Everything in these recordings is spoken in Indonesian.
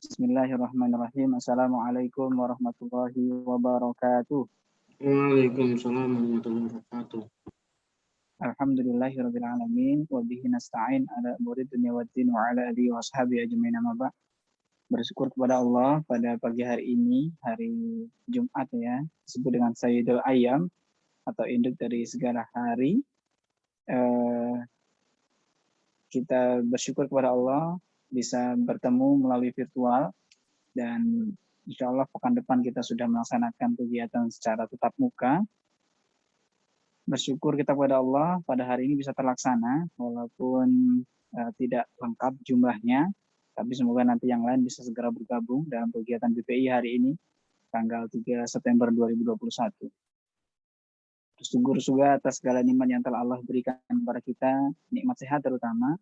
Bismillahirrahmanirrahim. Assalamualaikum warahmatullahi wabarakatuh. Waalaikumsalam warahmatullahi wabarakatuh. Alhamdulillahirabbil alamin wa bihi nasta'in ala umuri dunya waddin wa ala alihi washabihi ajmain amma ba'd. Bersyukur kepada Allah pada pagi hari ini, hari Jumat ya, disebut dengan Sayyidul Ayyam atau induk dari segala hari. Kita bersyukur kepada Allah bisa bertemu melalui virtual, dan insya Allah pekan depan kita sudah melaksanakan kegiatan secara tatap muka. Bersyukur kita kepada Allah pada hari ini bisa terlaksana walaupun tidak lengkap jumlahnya, tapi semoga nanti yang lain bisa segera bergabung dalam kegiatan BPI hari ini tanggal 3 September 2021. Bersyukur juga atas segala nikmat yang telah Allah berikan kepada kita, nikmat sehat terutama,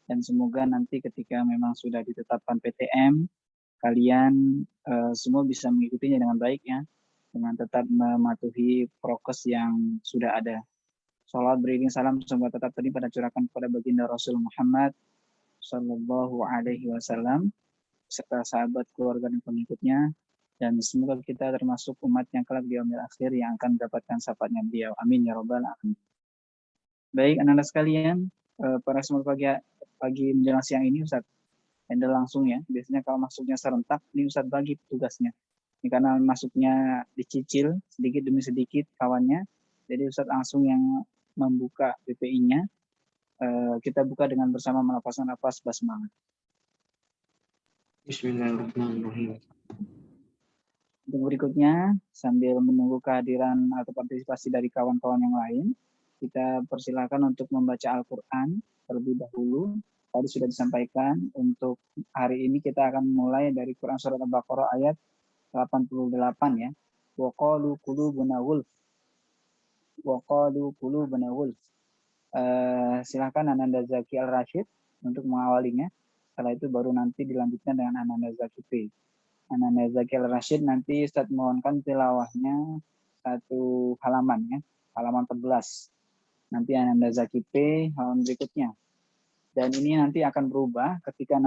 dan semoga nanti ketika memang sudah ditetapkan PTM, kalian semua bisa mengikutinya dengan baik ya, dengan tetap mematuhi prokes yang sudah ada. Salawat beriring salam semoga tetap terima dan curahkan kepada baginda Rasul Muhammad Sallallahu Alaihi Wasallam serta sahabat, keluarga dan pengikutnya, dan semoga kita termasuk umat yang kelak di yaumil akhir yang akan mendapatkan syafaatnya beliau. Amin ya robbal alamin. Baik anak-anak sekalian, pada kesempatan pagi menjelang siang ini Ustaz handle langsung ya. Biasanya kalau masuknya serentak, ini Ustaz bagi tugasnya. Ini karena masuknya dicicil sedikit demi sedikit kawannya, jadi Ustaz langsung yang membuka BPI-nya. Kita buka dengan bersama melafazkan nafas basmalah. Bismillahirrahmanirrahim. Untuk berikutnya, sambil menunggu kehadiran atau partisipasi dari kawan-kawan yang lain, kita persilakan untuk membaca Al-Quran terlebih dahulu. Tadi sudah disampaikan, untuk hari ini kita akan mulai dari Quran Surat Al-Baqarah ayat 88 ya. Wa qalu qulubuna ghulf. Wa qalu qulubuna ghulf. Silakan Ananda Zaki Al-Rashid untuk mengawalinya. Setelah itu baru nanti dilanjutkan dengan Ananda Zaki P. Ananda Zaki Al-Rashid nanti Ustaz mohonkan tilawahnya satu halaman ya, halaman 14. Nanti Ananda Zaki P halaman berikutnya. Dan ini nanti akan berubah ketika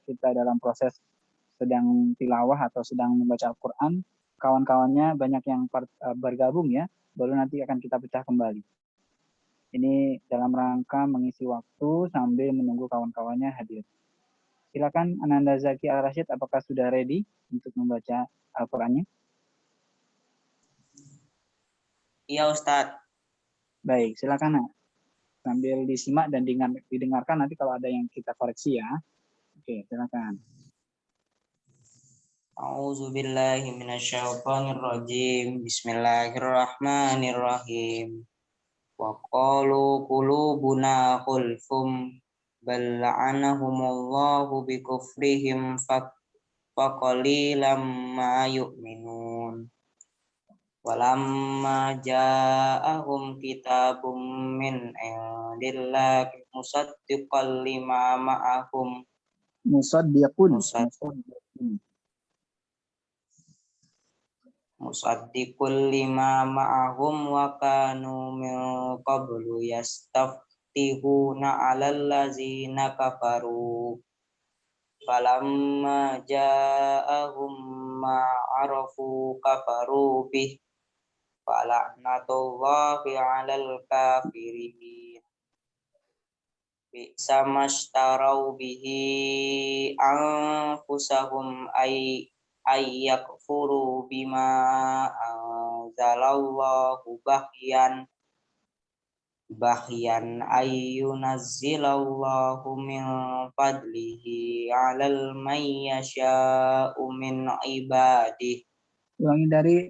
kita dalam proses sedang tilawah atau sedang membaca Al-Quran, kawan-kawannya banyak yang bergabung ya, baru nanti akan kita pecah kembali. Ini dalam rangka mengisi waktu sambil menunggu kawan-kawannya hadir. Silakan Ananda Zaki Al-Rashid, apakah sudah ready untuk membaca Al-Qurannya? Iya Ustadz. Baik, silakan Nak. Sambil disimak dan didengarkan, nanti kalau ada yang kita koreksi ya. Oke, silakan. A'udzubillahi minasyaitonirrajim. Bismillahirrahmanirrahim. Wa qalu qulubuna ghulfum bal la'anahumullahu bikufrihim faqalilam ma yu'minun. Walamma ja'ahum kitabum min indillahi musaddiqan lima ma'ahum Musaddiqun lima ma'ahum wa kanu min qablu yastaftihuna 'alal ladzina kafaru falamma ja'ahum ma 'arafu kafaru bih fala'natullahi 'alal kafirin. Bi'sa mashtarau bihi anfusahum ayyakfuru bima anzalallahu bahyan ayyunazzilallahu min fadlihi 'alal may yasha'u min ibadihi. Ulangi dari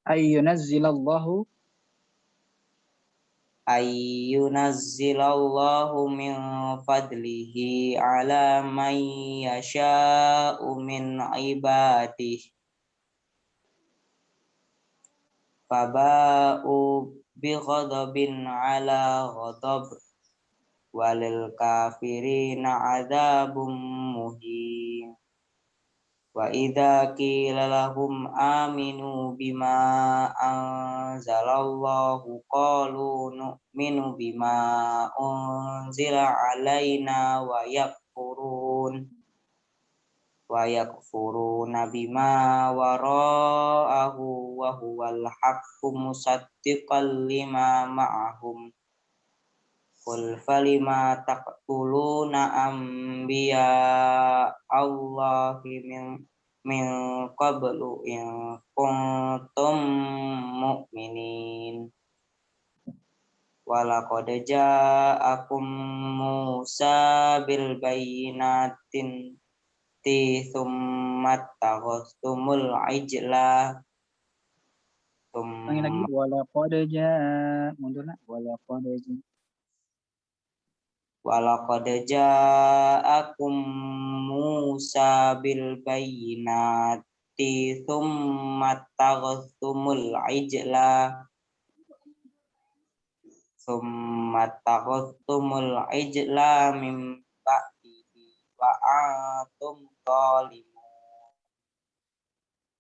ayyunazzilallahu min fadlihi 'ala may yasha'u min ibadihi. Faba'u bi ghadabin 'ala ghadab walil kafirina 'adzabum muhin. Wa idza qila lahum aminu bima anzalallahu qalu nu'minu bima unzila alaina wa yakfuruna bima wara'ahu wa huwal haqqu musaddiqan lima ma'ahum. Qul falima taqtuluna anbiya Allahi min qablu in kuntum mu'minin. Walaqad ja'akum Musa bil bayyinatin tsumma takhastumul ijla Ulangi lagi. Walaqad mundur nak. Walaqad ja'akum Musa bil bayyinati tsumma takhastumul ijla min ba'dihi wa antum zalimun.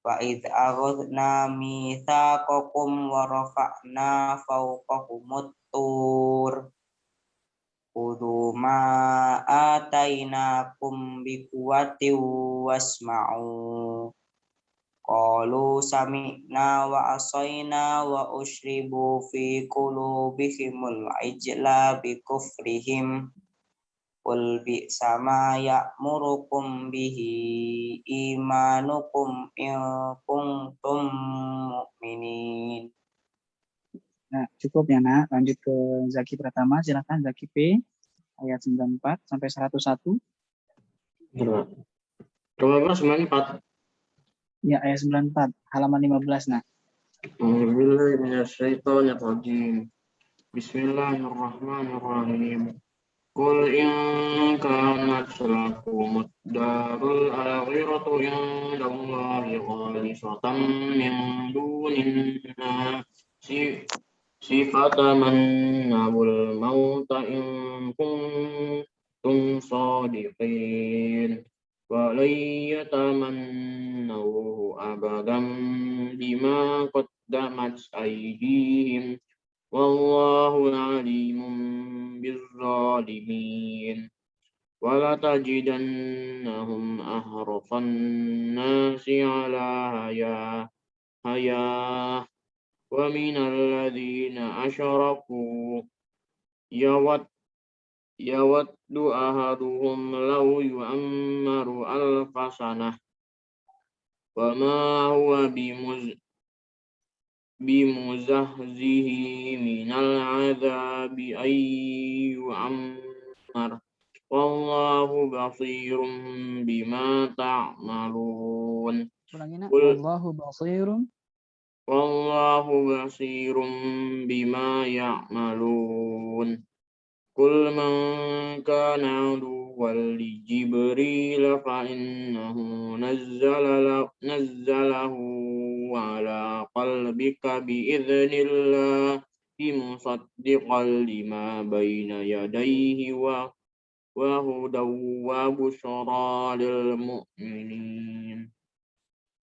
Wa idh akhadna mitsaqakum wa rafa'na fawqakumut tur khudhu ma atainakum biquwwatin wasma'u. Qalu sami'na wa asayna wa ushribu fi qulubihimul ijla bikufrihim. Qul bi'sa ma ya'murukum bihi imanukum in kuntum mu'minin. Nah, cukup ya nak. Lanjut ke Zaki Pratama. Silakan Zaki P. Ayat 94 sampai 101. Berapa 94? Ya, ayat 94. Halaman 15 nak. Bismillahirrahmanirrahim. Qul in kanat lakumud darul akhiratu indallahi khalisatan min dunin nasi sifatamannabul mauta in kuntum shadiqin wa lan yatamannahu abadan bima qaddamat aydihim wallahu alimun bizzalimin. Wala tajidannahum ahrafan nasi ala haya wa minal ladzina asyraku yawaddu ahaduhum law yu'ammaru alfa sanah wa ma huwa bimuzahzihi minal azabi ay yu'ammar wallahu basirum bima ta'malun. Ulangi nak. Wallahu basirum bima ya'malun. Qul man kana aduwwan li Jibril fa innahu nazzalahu ala qalbika bi'idznillah musaddiqan lima baina yadayhi wa hudaw wa busyra lil mu'minin.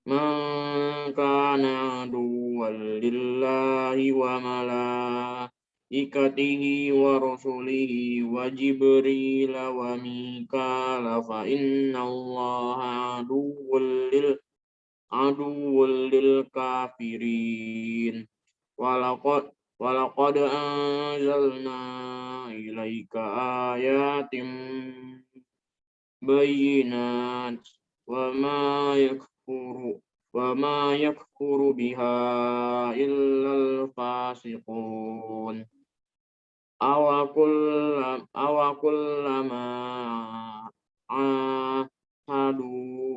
Man kana aduwwan lillahi wa malaikatihi wa rusulihi wa Jibril wa Mikala fa innallaha aduwwul lil kafirin. Walaqad anzalna ilaika ayatin bayyinat wa ma yakfuru biha illal fasiqun. Awakullama ahadu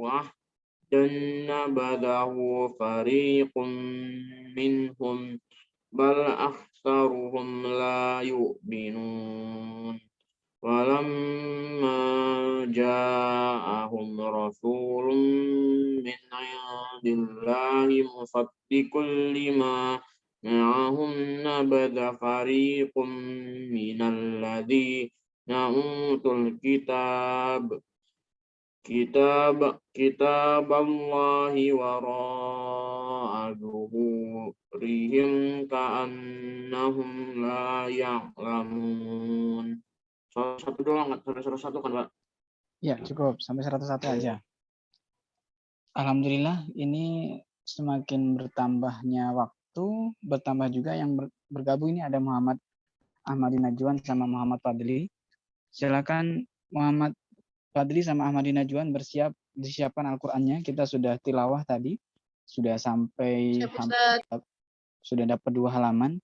ahdan nabadahu fariqun minhum bal aktsaruhum la yu'minun. Walamma ja'ahum rasulun min 'indillahi musaddiqun lima ma'ahum nabadha fariqum minal ladzina utul kitab kitab Allahi wara'a zuhurihim ka'annahum la ya'lamun. Satu doang, sampai 101 kan, Pak? Ya, cukup. Sampai 101 aja. Alhamdulillah, ini semakin bertambahnya waktu, bertambah juga yang bergabung ini ada Muhammad Ahmadi Najwan sama Muhammad Fadli. Silakan Muhammad Fadli sama Ahmadi Najwan disiapkan Al-Qur'annya. Kita sudah tilawah tadi, sudah sampai sudah dapat 2 halaman.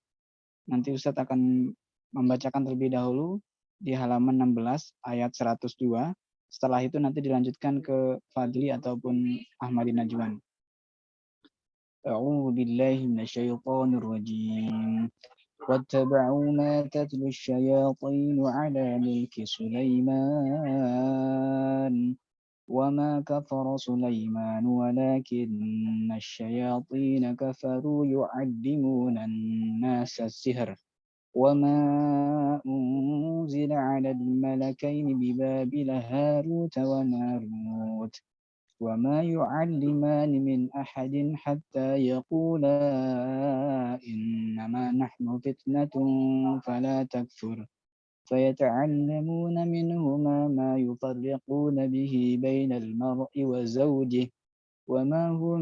Nanti Ustadz akan membacakan terlebih dahulu di halaman 16 ayat 102. Setelah itu nanti dilanjutkan ke Fadli ataupun Ahmadi Najwan. A'udzu billahi minasyaitonir rajim. واتبعوا ما تتلو الشياطين على ملك سليمان وما كفر سليمان ولكن الشياطين كفروا يعلمون الناس السحر وما أنزل على الملكين ببابل هاروت وماروت وما يعلمان من أحد حتى يقولا إنما نحن فتنة فلا تكفر فيتعلمون منهما ما يفرقون به بين المرء وزوجه وما هم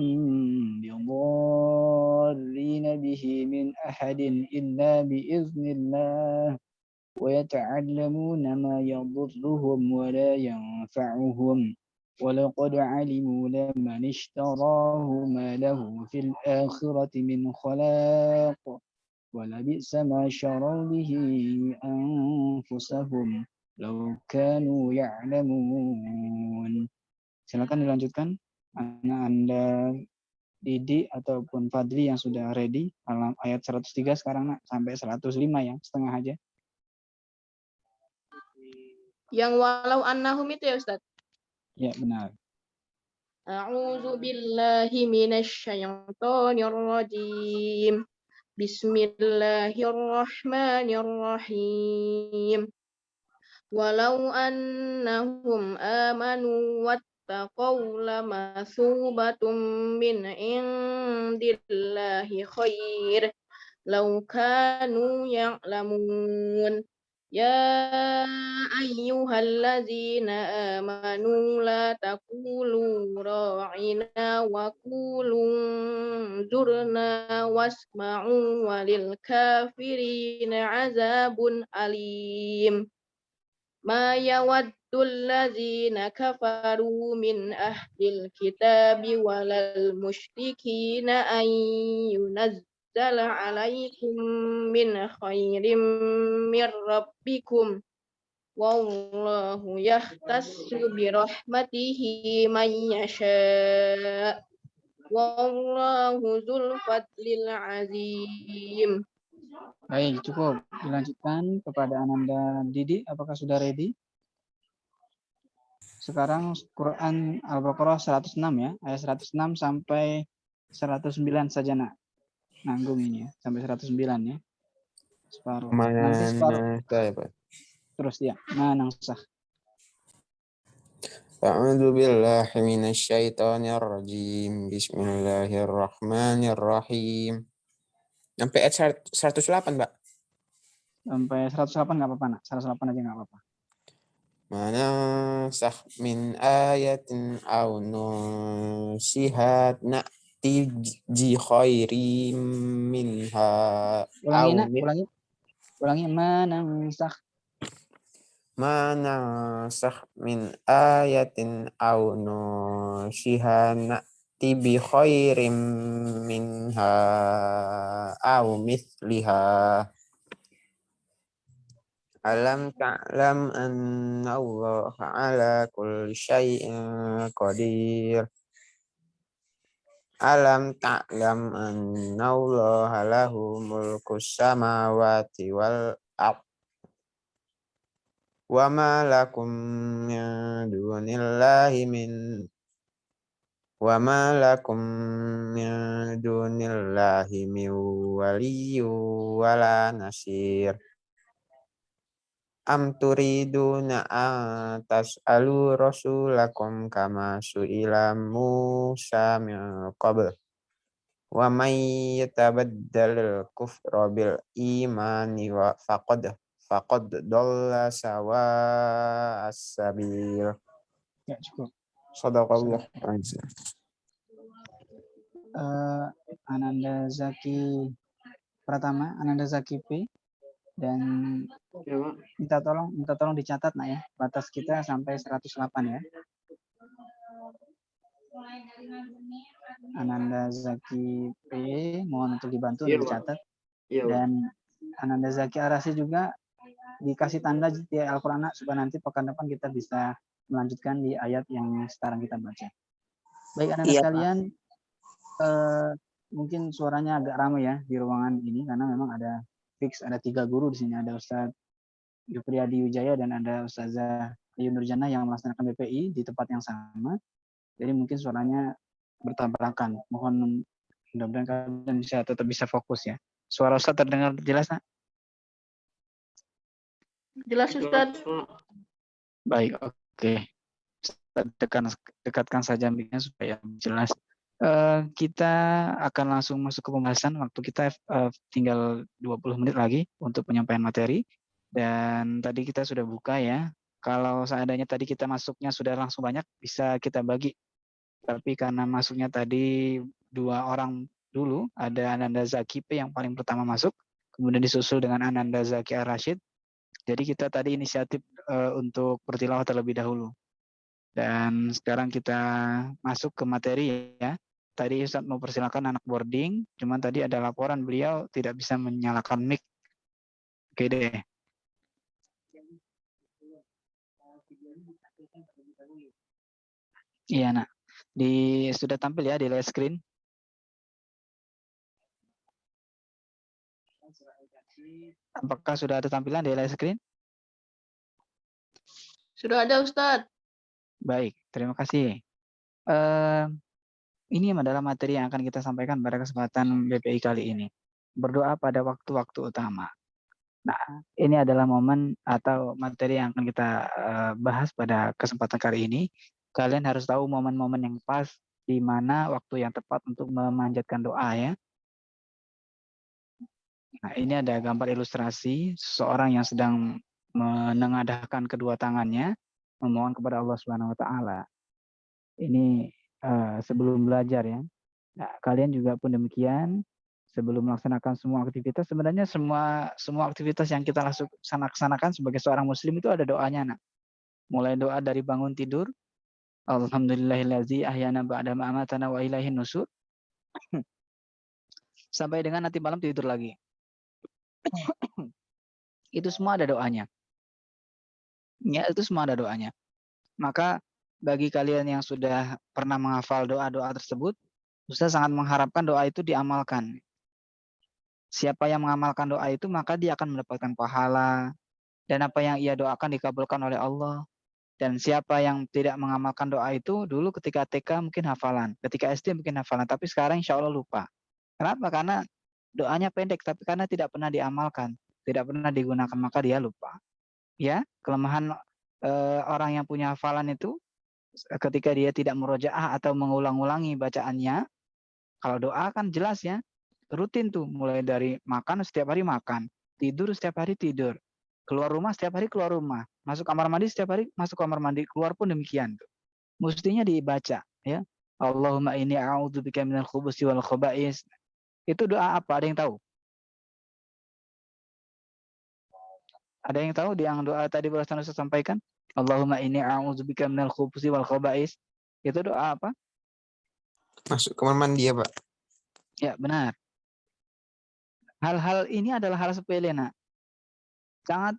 بضارين به من أحد إلا بإذن الله ويتعلمون ما يضرهم ولا ينفعهم ولقد علموا لمن اشتراه ما له في الآخرة من خلاق ولبئس ما شروا به أنفسهم لو كانوا يعلمون. Silakan dilanjutkan anak Anda Didi ataupun Fadli yang sudah ready. Ayat 103 sekarang nak, sampai 105 ya, setengah aja. Yang walau annahum itu ya Ustaz? Ya, benar. A'udzu billahi minasy syaithanir rajim. Bismillahirrahmanirrahim. Walau annahum amanu wattaqaw lamathubatum min indillahi khair law kanu ya'lamun. Ya ayyuhallazina amanu la taqulu ra'ina wa qulu zurna wasma'u walil kafirina azabun alim. Ma yawaddul ladzina kafaru min ahlil kitabi walal musyrikina an yunazzala alaikum min khairim min rabbikum wallahu yahtassu bi rahmatihi man yasha wallahu dzul fadlil azim. Baik, cukup. Dilanjutkan kepada Ananda Didi. Apakah sudah ready? Sekarang Quran Al-Baqarah 106 ya. Ayat 106 sampai 109 saja nak. Nanggung ini ya. Sampai 109 ya. Separuh. Nanti separuh. Terus ya. Nangsah. A'udzu billahi minasyaitonir rajim. Bismillahirrahmanirrahim. Sampai ayat 108, Mbak. Sampai 108 nggak apa-apa, nak. 108 aja nggak apa-apa. Manansakh min ayatin aw nunsihat na'ti bi khairim minha. Ulangi, nak. Ulangi. Manansakh min ayatin aw nunsihat na'ti bi khairim minha aw mithliha. Alam ta'lam anna Allah ala kulli syai'in qadir. Alam ta'lam anna Allah lahu mulkus samawati wal ardh. Wa ma lakum min dunillahi min waliyyin wala nasir. Am turiduna an tas'alu rasulakum kama su'ila Musa min qabl. Wa may yatabaddal kufra bil imani wa faqad dhalla sawa as-sabil. Ya, cukup. Shadaqallah. Ananda Zaki Pratama, Ananda Zaki P, dan Ya, Pak. minta tolong dicatat nak ya, batas kita sampai 108 ya. Ananda Zaki P, mohon untuk dibantu Iya, untuk Pak. dicatat. Iya, Pak. Dan Ananda Zaki Arasi juga dikasih tanda di Al-Quran supaya nanti pekan depan kita bisa melanjutkan di ayat yang sekarang kita baca. Baik Ananda Iya, sekalian, mungkin suaranya agak ramai ya di ruangan ini karena memang ada 3 guru di sini, ada Ustadz Jupriyadi Wijaya dan ada Ustazah Ayu Nurjana yang melaksanakan BPI di tempat yang sama. Jadi mungkin suaranya bertabrakan. Mohon mudah-mudahan kalian tetap bisa fokus ya. Suara Ustadz terdengar jelas, nak? Jelas Ustadz. Baik, oke. Dekatkan saja mic-nya supaya jelas. Kita akan langsung masuk ke pembahasan. Waktu kita tinggal 20 menit lagi untuk penyampaian materi. Dan tadi kita sudah buka ya. Kalau seandainya tadi kita masuknya sudah langsung banyak, bisa kita bagi. Tapi karena masuknya tadi 2 orang dulu, ada Ananda Zaki P yang paling pertama masuk, kemudian disusul dengan Ananda Zaki Ar-Rashid. Jadi kita tadi inisiatif untuk bertilawah terlebih dahulu. Dan sekarang kita masuk ke materi ya. Tadi Ustadz mau persilakan anak boarding, cuman tadi ada laporan beliau tidak bisa menyalakan mic. Oke deh. Iya nak, sudah tampil ya di live screen. Apakah sudah ada tampilan di live screen? Sudah ada Ustadz. Baik, terima kasih. Ini adalah materi yang akan kita sampaikan pada kesempatan BPI kali ini. Berdoa pada waktu-waktu utama. Nah, ini adalah momen atau materi yang akan kita bahas pada kesempatan kali ini. Kalian harus tahu momen-momen yang pas, di mana waktu yang tepat untuk memanjatkan doa ya. Nah, ini ada gambar ilustrasi seseorang yang sedang menengadahkan kedua tangannya, memohon kepada Allah Subhanahu wa taala. Ini sebelum belajar ya. Nah, kalian juga pun demikian. Sebelum melaksanakan semua aktivitas, sebenarnya semua aktivitas yang kita laksanakan sebagai seorang muslim itu ada doanya, nak. Mulai doa dari bangun tidur, alhamdulillahillazi ahyana ba'da ma amatana wa ilaihin nusur, sampai dengan nanti malam tidur lagi. Itu semua ada doanya. Ya, itu semua ada doanya. Maka bagi kalian yang sudah pernah menghafal doa-doa tersebut, Ustaz sangat mengharapkan doa itu diamalkan. Siapa yang mengamalkan doa itu, maka dia akan mendapatkan pahala. Dan apa yang ia doakan dikabulkan oleh Allah. Dan siapa yang tidak mengamalkan doa itu, dulu ketika TK mungkin hafalan. Ketika SD mungkin hafalan. Tapi sekarang insya Allah lupa. Kenapa? Karena doanya pendek, tapi karena tidak pernah diamalkan. Tidak pernah digunakan, maka dia lupa. Ya, kelemahan orang yang punya hafalan itu, ketika dia tidak murojaah atau mengulang-ulangi bacaannya, kalau doa kan jelas ya, rutin tuh, mulai dari makan setiap hari makan, tidur setiap hari tidur, keluar rumah setiap hari keluar rumah, masuk kamar mandi setiap hari masuk kamar mandi, keluar pun demikian tuh. Mestinya dibaca ya. Allahumma inni a'udzubika minal khubuthi wal khaba'is. Itu doa apa? Ada yang tahu? Ada yang tahu yang doa tadi barusan Ustaz sampaikan? Allahumma inni a'udzubika minal khubuthi wal khaba'is. Itu doa apa? Masuk kamar mandi ya, Pak? Ya, benar. Hal-hal ini adalah hal sepele, nak.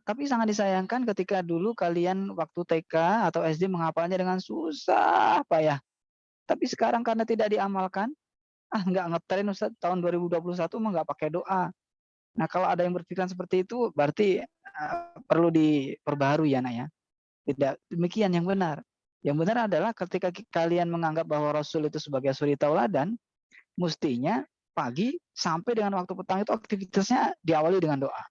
Tapi sangat disayangkan ketika dulu kalian waktu TK atau SD menghafalnya dengan susah payah. Tapi sekarang karena tidak diamalkan, nggak ngetren Ustaz, tahun 2021 mah nggak pakai doa. Nah, kalau ada yang berpikiran seperti itu, berarti perlu diperbaharui ya, nak ya. Tidak demikian yang benar. Yang benar adalah ketika kalian menganggap bahwa Rasul itu sebagai suri tauladan, mestinya pagi sampai dengan waktu petang itu aktivitasnya diawali dengan doa.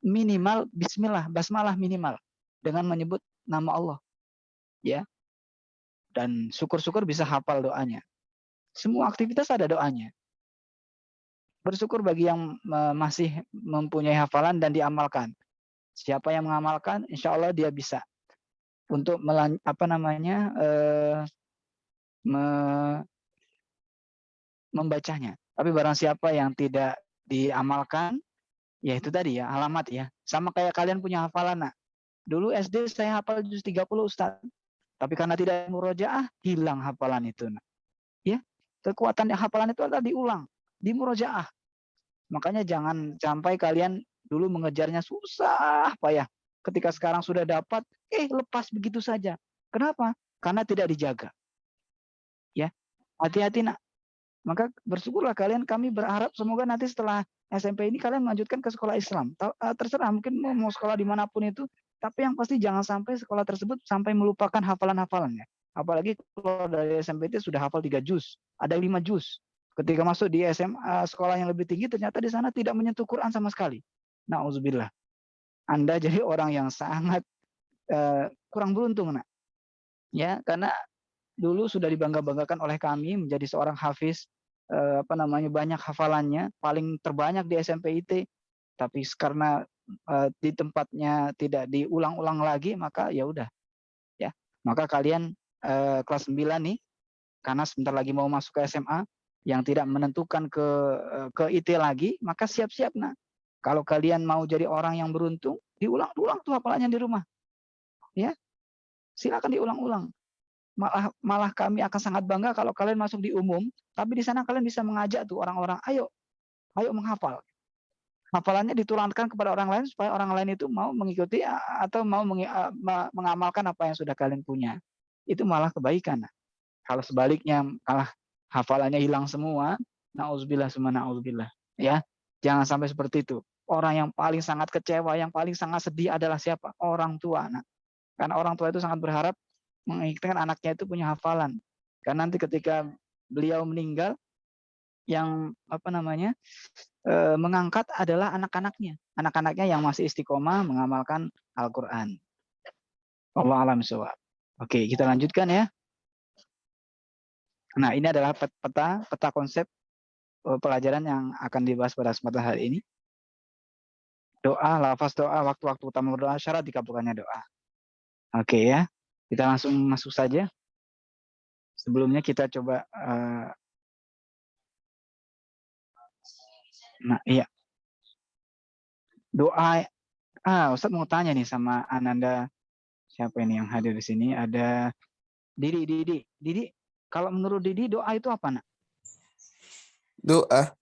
minimal bismillah, basmalah minimal dengan menyebut nama Allah. Ya. Dan syukur-syukur bisa hafal doanya. Semua aktivitas ada doanya. Bersyukur bagi yang masih mempunyai hafalan dan diamalkan. Siapa yang mengamalkan, insya Allah dia bisa untuk membacanya. Tapi barang siapa yang tidak diamalkan, ya itu tadi ya, alamat ya. Sama kayak kalian punya hafalan, nak. Dulu SD saya hafal juz 30, Ustaz. Tapi karena tidak murojaah, hilang hafalan itu, nak. Ya, kekuatan hafalan itu adalah diulang, di murojaah. Makanya jangan sampai kalian dulu mengejarnya susah payah. Ketika sekarang sudah dapat, lepas begitu saja. Kenapa? Karena tidak dijaga. Ya, hati-hati, nak. Maka bersyukurlah kalian, kami berharap semoga nanti setelah SMP ini kalian melanjutkan ke sekolah Islam. Terserah, mungkin mau sekolah dimanapun itu, tapi yang pasti jangan sampai sekolah tersebut sampai melupakan hafalan-hafalannya. Apalagi kalau dari SMP itu sudah hafal 3 juz, ada 5 juz. Ketika masuk di SMA sekolah yang lebih tinggi, ternyata di sana tidak menyentuh Quran sama sekali. Na'udzubillah. Anda jadi orang yang sangat kurang beruntung, nak. Ya, karena dulu sudah dibangga-banggakan oleh kami menjadi seorang hafiz, banyak hafalannya, paling terbanyak di SMP IT. Tapi karena di tempatnya tidak diulang-ulang lagi, maka ya udah. Ya, maka kalian kelas 9 nih, karena sebentar lagi mau masuk ke SMA, yang tidak menentukan ke IT lagi, maka siap-siap, nah. Kalau kalian mau jadi orang yang beruntung, diulang-ulang tuh hafalannya di rumah. Ya, silakan diulang-ulang. Malah kami akan sangat bangga kalau kalian masuk di umum, tapi di sana kalian bisa mengajak tuh orang-orang, ayo menghafal. Hafalannya ditularkan kepada orang lain supaya orang lain itu mau mengikuti atau mau mengamalkan apa yang sudah kalian punya. Itu malah kebaikan. Kalau sebaliknya malah hafalannya hilang semua, na'udzubillah summa na'udzubillah. Ya, jangan sampai seperti itu. Orang yang paling sangat kecewa, yang paling sangat sedih adalah siapa? Orang tua, anak. Karena orang tua itu sangat berharap menginginkan anaknya itu punya hafalan. Karena nanti ketika beliau meninggal, yang mengangkat adalah anak-anaknya yang masih istiqomah mengamalkan Al-Quran. Wallahu a'lam bishawab. Oke, kita lanjutkan ya. Nah, ini adalah peta konsep pelajaran yang akan dibahas pada kesempatan hari ini. Doa, lafaz doa, waktu-waktu utama berdoa, syarat dikabulkannya doa. Oke ya, kita langsung masuk saja. Sebelumnya kita coba iya. Doa, Ustaz mau tanya nih sama Ananda, siapa ini yang hadir di sini? Ada Didi. Kalau menurut Didi, doa itu apa, nak? Doa.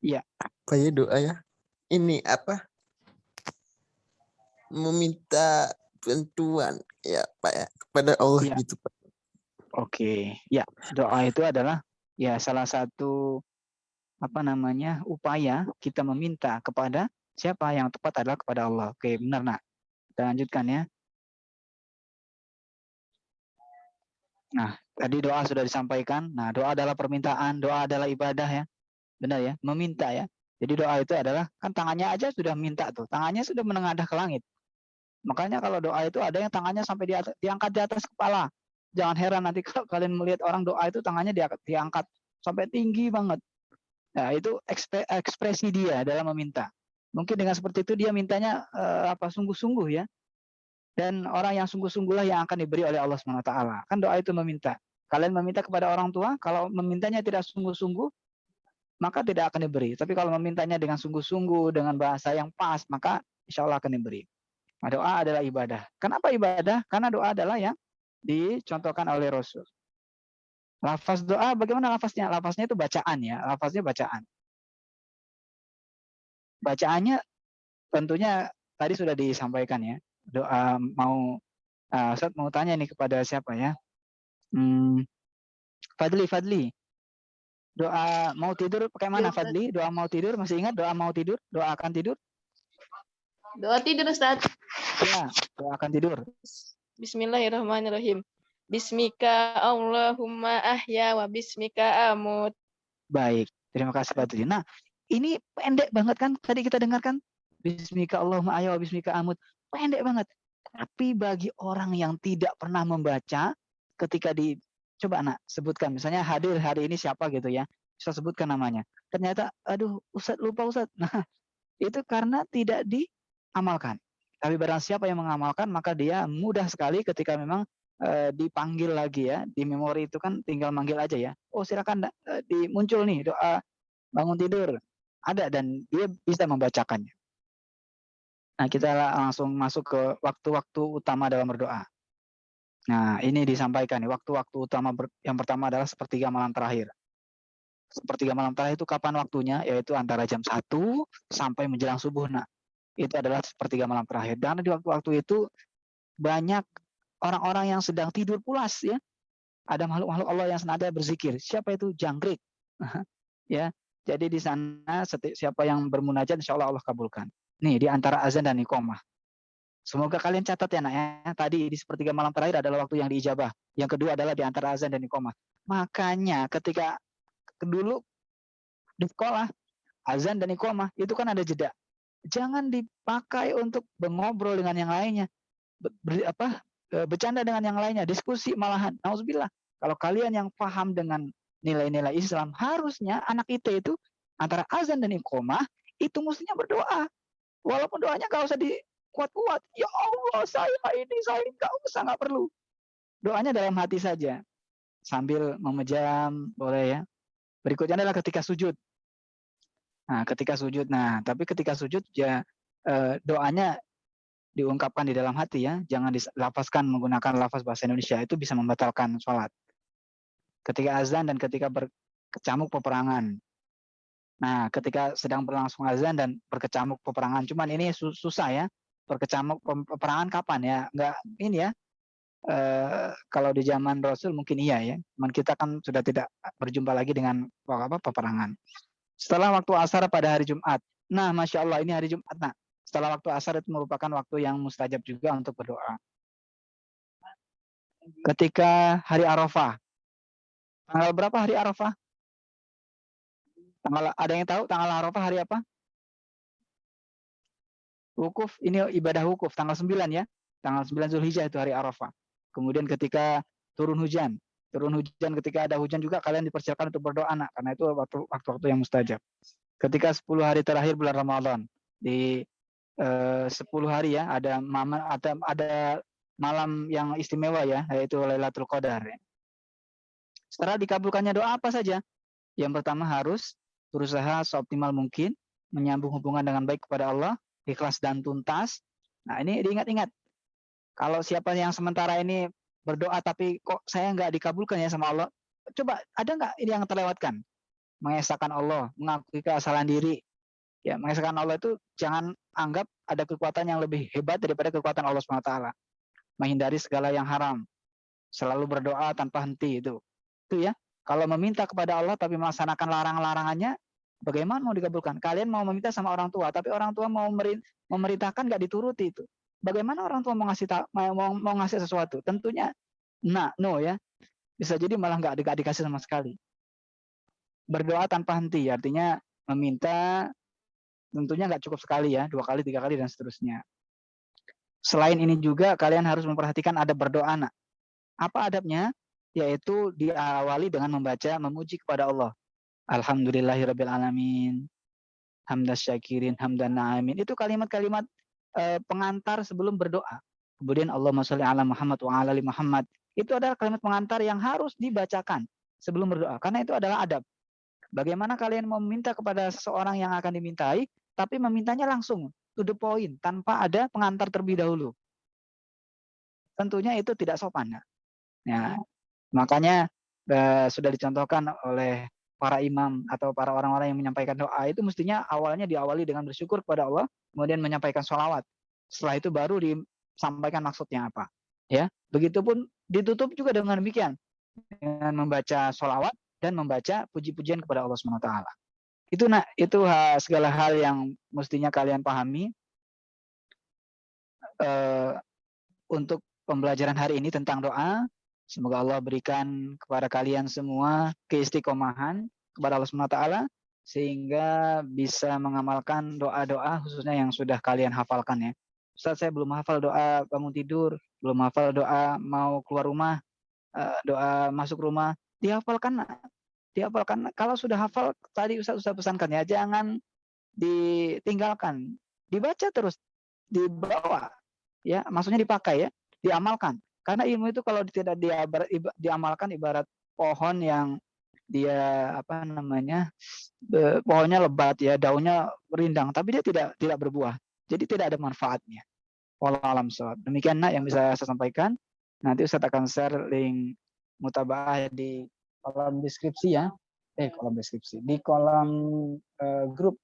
Iya. Apa ya doa ya? Ini apa? Meminta bantuan ya, Pak ya, kepada Allah ya. gitu, Pak. Oke, ya, doa itu adalah ya salah satu upaya kita meminta kepada siapa, yang tepat adalah kepada Allah. Oke, benar, nak. Kita lanjutkan ya. Nah, tadi doa sudah disampaikan. Nah, doa adalah permintaan, doa adalah ibadah ya. Benar ya, meminta ya. Jadi doa itu adalah, kan tangannya aja sudah minta tuh. Tangannya sudah menengadah ke langit. Makanya kalau doa itu ada yang tangannya sampai diangkat di atas kepala. Jangan heran nanti kalau kalian melihat orang doa itu tangannya diangkat sampai tinggi banget. Nah, itu ekspresi dia dalam meminta. Mungkin dengan seperti itu dia mintanya sungguh-sungguh ya. Dan orang yang sungguh-sungguhlah yang akan diberi oleh Allah SWT. Kan doa itu meminta. Kalian meminta kepada orang tua, kalau memintanya tidak sungguh-sungguh, maka tidak akan diberi. Tapi kalau memintanya dengan sungguh-sungguh, dengan bahasa yang pas, maka insya Allah akan diberi. Nah, doa adalah ibadah. Kenapa ibadah? Karena doa adalah yang dicontohkan oleh Rasul. Lafaz doa, bagaimana lafaznya? Lafaznya itu bacaan ya. Lafaznya bacaan. Bacaannya tentunya tadi sudah disampaikan ya. Doa Ustaz mau tanya nih kepada siapa ya? Fadli. Doa mau tidur pakai mana, Fadli? Doa mau tidur, masih ingat doa mau tidur? Doa akan tidur? Doa tidur, Ustaz. Ya, doa akan tidur. Bismillahirrahmanirrahim. Bismika Allahumma ahya wa bismika amut. Baik, terima kasih Fadli. Nah, ini pendek banget kan tadi kita dengarkan. Bismika Allahumma ahya wa bismika amut. Pendek banget. Tapi bagi orang yang tidak pernah membaca, ketika coba anak sebutkan, misalnya hadir hari ini siapa gitu ya, bisa sebutkan namanya. Ternyata, aduh, Ustadz lupa Ustadz. Nah, itu karena tidak diamalkan. Tapi barang siapa yang mengamalkan, maka dia mudah sekali ketika memang dipanggil lagi ya, di memori itu kan tinggal manggil aja ya. Oh silakan muncul nih doa bangun tidur. Ada dan dia bisa membacakannya. Nah, kita langsung masuk ke waktu-waktu utama dalam berdoa. Nah, ini disampaikan nih, waktu-waktu utama yang pertama adalah sepertiga malam terakhir. Sepertiga malam terakhir itu kapan waktunya? Yaitu antara jam 1 sampai menjelang subuh. Nah, itu adalah sepertiga malam terakhir. Dan di waktu-waktu itu banyak orang-orang yang sedang tidur pulas ya. Ada makhluk-makhluk Allah yang senada berzikir. Siapa itu? Jangkrik. Ya. Jadi di sana siapa yang bermunajat insya Allah Allah kabulkan. Nih di antara azan dan iqamah. Semoga kalian catat ya nak ya. Tadi di sepertiga malam terakhir adalah waktu yang diijabah. Yang kedua adalah di antara azan dan iqamah. Makanya ketika dulu di sekolah azan dan iqamah itu kan ada jeda. Jangan dipakai untuk mengobrol dengan yang lainnya. Bercanda dengan yang lainnya, diskusi malahan. Nauzubillah. Kalau kalian yang paham dengan nilai-nilai Islam, harusnya anak itu antara azan dan iqamah itu mestinya berdoa. Walaupun doanya nggak usah dikuat-kuat. Ya Allah, saya nggak usah, nggak perlu. Doanya dalam hati saja. Sambil memejam, boleh ya. Berikutnya adalah ketika sujud. Nah, ketika sujud. Nah, tapi ketika sujud ya doanya diungkapkan di dalam hati ya. Jangan dilafazkan menggunakan lafaz bahasa Indonesia. Itu bisa membatalkan sholat. Ketika azan dan ketika berkecamuk peperangan. Nah, ketika sedang berlangsung azan dan berkecamuk peperangan, cuman ini susah ya. Berkecamuk peperangan kapan ya? Enggak ini ya. Kalau di zaman Rasul mungkin iya ya. Cuman kita kan sudah tidak berjumpa lagi dengan peperangan. Setelah waktu asar pada hari Jumat. Nah, Masya Allah ini hari Jumat. Nah, setelah waktu asar itu merupakan waktu yang mustajab juga untuk berdoa. Ketika hari Arafah. Tanggal berapa hari Arafah? Ada yang tahu tanggal Arafah hari apa? Wukuf, ini ibadah wukuf, tanggal 9 ya. Tanggal 9 Zulhijjah itu hari Arafah. Kemudian ketika turun hujan ketika ada hujan juga kalian dipersilakan untuk berdoa nak, karena itu waktu-waktu yang mustajab. Ketika 10 hari terakhir bulan Ramadan, di 10 hari ya, ada malam yang istimewa ya, yaitu Lailatul Qadar. Ya. Setelah dikabulkannya doa apa saja? Yang pertama harus berusaha seoptimal mungkin menyambung hubungan dengan baik kepada Allah, ikhlas dan tuntas. Nah ini diingat-ingat. Kalau siapa yang sementara ini berdoa tapi kok saya nggak dikabulkan ya sama Allah, coba ada nggak ini yang terlewatkan? Mengesahkan Allah, mengakui kesalahan diri. Ya, mengesahkan Allah itu jangan anggap ada kekuatan yang lebih hebat daripada kekuatan Allah SWT. Menghindari segala yang haram. Selalu berdoa tanpa henti itu ya. Kalau meminta kepada Allah tapi melaksanakan larang-larangannya, bagaimana mau dikabulkan? Kalian mau meminta sama orang tua, tapi orang tua mau memerintahkan nggak dituruti itu. Bagaimana orang tua mau ngasih sesuatu? Tentunya no ya. Bisa jadi malah nggak dikasih sama sekali. Berdoa tanpa henti, artinya meminta tentunya nggak cukup sekali ya, 2 kali, 3 kali dan seterusnya. Selain ini juga kalian harus memperhatikan adab berdoa. Nah, apa adabnya? Yaitu diawali dengan memuji kepada Allah. Alhamdulillahirabbil alamin. Hamdas syakirin, hamdan na'amin. Itu kalimat-kalimat pengantar sebelum berdoa. Kemudian Allahumma sholli ala Muhammad wa ala ali Muhammad. Itu adalah kalimat pengantar yang harus dibacakan sebelum berdoa. Karena itu adalah adab. Bagaimana kalian mau meminta kepada seseorang yang akan dimintai, tapi memintanya langsung, to the point, tanpa ada pengantar terlebih dahulu. Tentunya itu tidak sopan. Ya. Makanya sudah dicontohkan oleh para imam atau para orang-orang yang menyampaikan doa itu mestinya awalnya diawali dengan bersyukur kepada Allah, kemudian menyampaikan sholawat. Setelah itu baru disampaikan maksudnya apa. Ya, begitupun ditutup juga dengan demikian, dengan membaca sholawat dan membaca puji-pujian kepada Allah SWT. Itu segala hal yang mestinya kalian pahami untuk pembelajaran hari ini tentang doa. Semoga Allah berikan kepada kalian semua keistiqomahan kepada Allah SWT, sehingga bisa mengamalkan doa-doa khususnya yang sudah kalian hafalkan ya. Ustaz, saya belum hafal doa bangun tidur, belum hafal doa mau keluar rumah, doa masuk rumah. Dihafalkan. Kalau sudah hafal tadi Ustaz pesankan ya, jangan ditinggalkan, dibaca terus, dibawa ya, maksudnya dipakai ya, diamalkan. Karena ilmu itu kalau tidak diamalkan ibarat pohon yang dia pohonnya lebat ya, daunnya rindang, tapi dia tidak berbuah. Jadi tidak ada manfaatnya. Wallahu a'lam bishawab. Demikian yang bisa saya sampaikan. Nanti Ustaz akan share link mutabaah di kolom deskripsi ya. Kolom deskripsi. Di kolom grup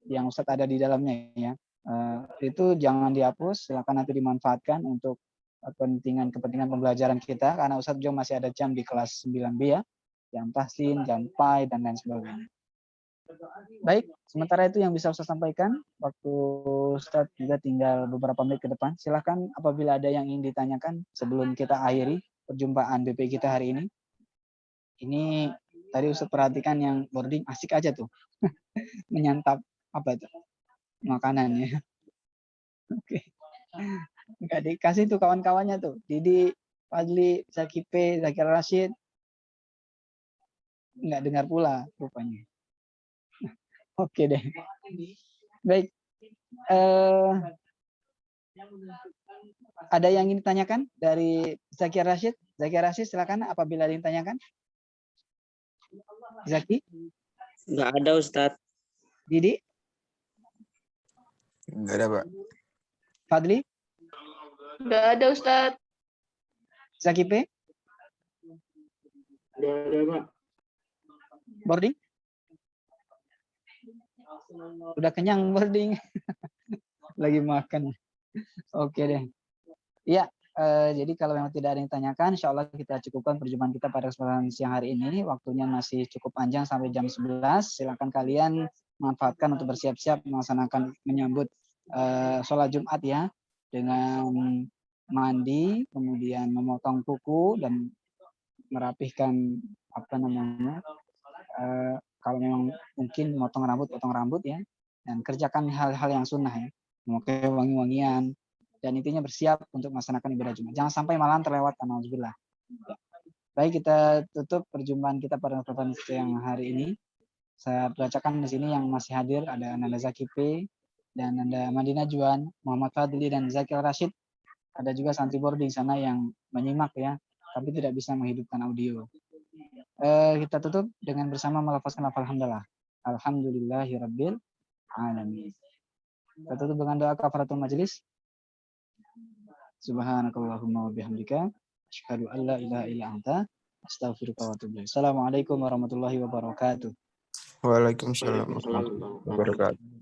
yang Ustaz ada di dalamnya ya. Itu jangan dihapus, silakan nanti dimanfaatkan untuk kepentingan pembelajaran kita, karena Ustaz juga masih ada jam di kelas 9B ya, jam tahsin, jam pai, dan lain sebagainya. Baik, sementara itu yang bisa Ustaz sampaikan, waktu Ustaz juga tinggal beberapa menit ke depan. Silakan apabila ada yang ingin ditanyakan sebelum kita akhiri perjumpaan BP kita hari ini. Ini tadi Ustaz perhatikan yang boarding asik aja tuh. Menyantap apa itu? Makanannya. Oke. Enggak dikasih tuh kawan-kawannya tuh. Didi, Fadli, Zakipe, Zakir Rashid. Enggak dengar pula rupanya. Oke deh. Baik. Ada yang ingin ditanyakan dari Zakir Rashid? Zakir Rashid silakan apabila ada yang ditanyakan. Zaki? Enggak ada, Ustaz. Didi? Enggak ada, Pak. Fadli? Enggak ada, Ustaz. Zakipe? Enggak ada, Pak. Boarding? Udah kenyang boarding. Lagi makan. Oke deh. Iya, jadi kalau memang tidak ada yang ditanyakan, insya Allah kita cukupkan perjumpaan kita pada kesempatan siang hari ini. Waktunya masih cukup panjang sampai jam 11. Silakan kalian manfaatkan untuk bersiap-siap melaksanakan menyambut sholat Jumat ya, dengan mandi, kemudian memotong kuku dan merapihkan kalau memang mungkin potong rambut ya, dan kerjakan hal-hal yang sunnah ya, memakai wangi-wangian, dan intinya bersiap untuk melaksanakan ibadah Jumat. Jangan sampai malam terlewat, alhamdulillah. Ya. Baik, kita tutup perjumpaan kita pada kesempatan siang hari ini. Saya bacakan di sini yang masih hadir, ada Nanda Zakipe, dan ada Madinah Juan, Muhammad Fadli, dan Zakir Rashid. Ada juga santri boarding sana yang menyimak ya, tapi tidak bisa menghidupkan audio. Kita tutup dengan bersama melafazkan lafaz hamdalah. Alhamdulillahirabbil alamin. Kita tutup dengan doa kafaratul majelis. Subhanakallahumma wa bihamdika asyhadu an la ilaha illa anta astaghfiruka wa atubu ilaik. Assalamualaikum warahmatullahi wabarakatuh. Waalaikumsalam warahmatullahi wabarakatuh.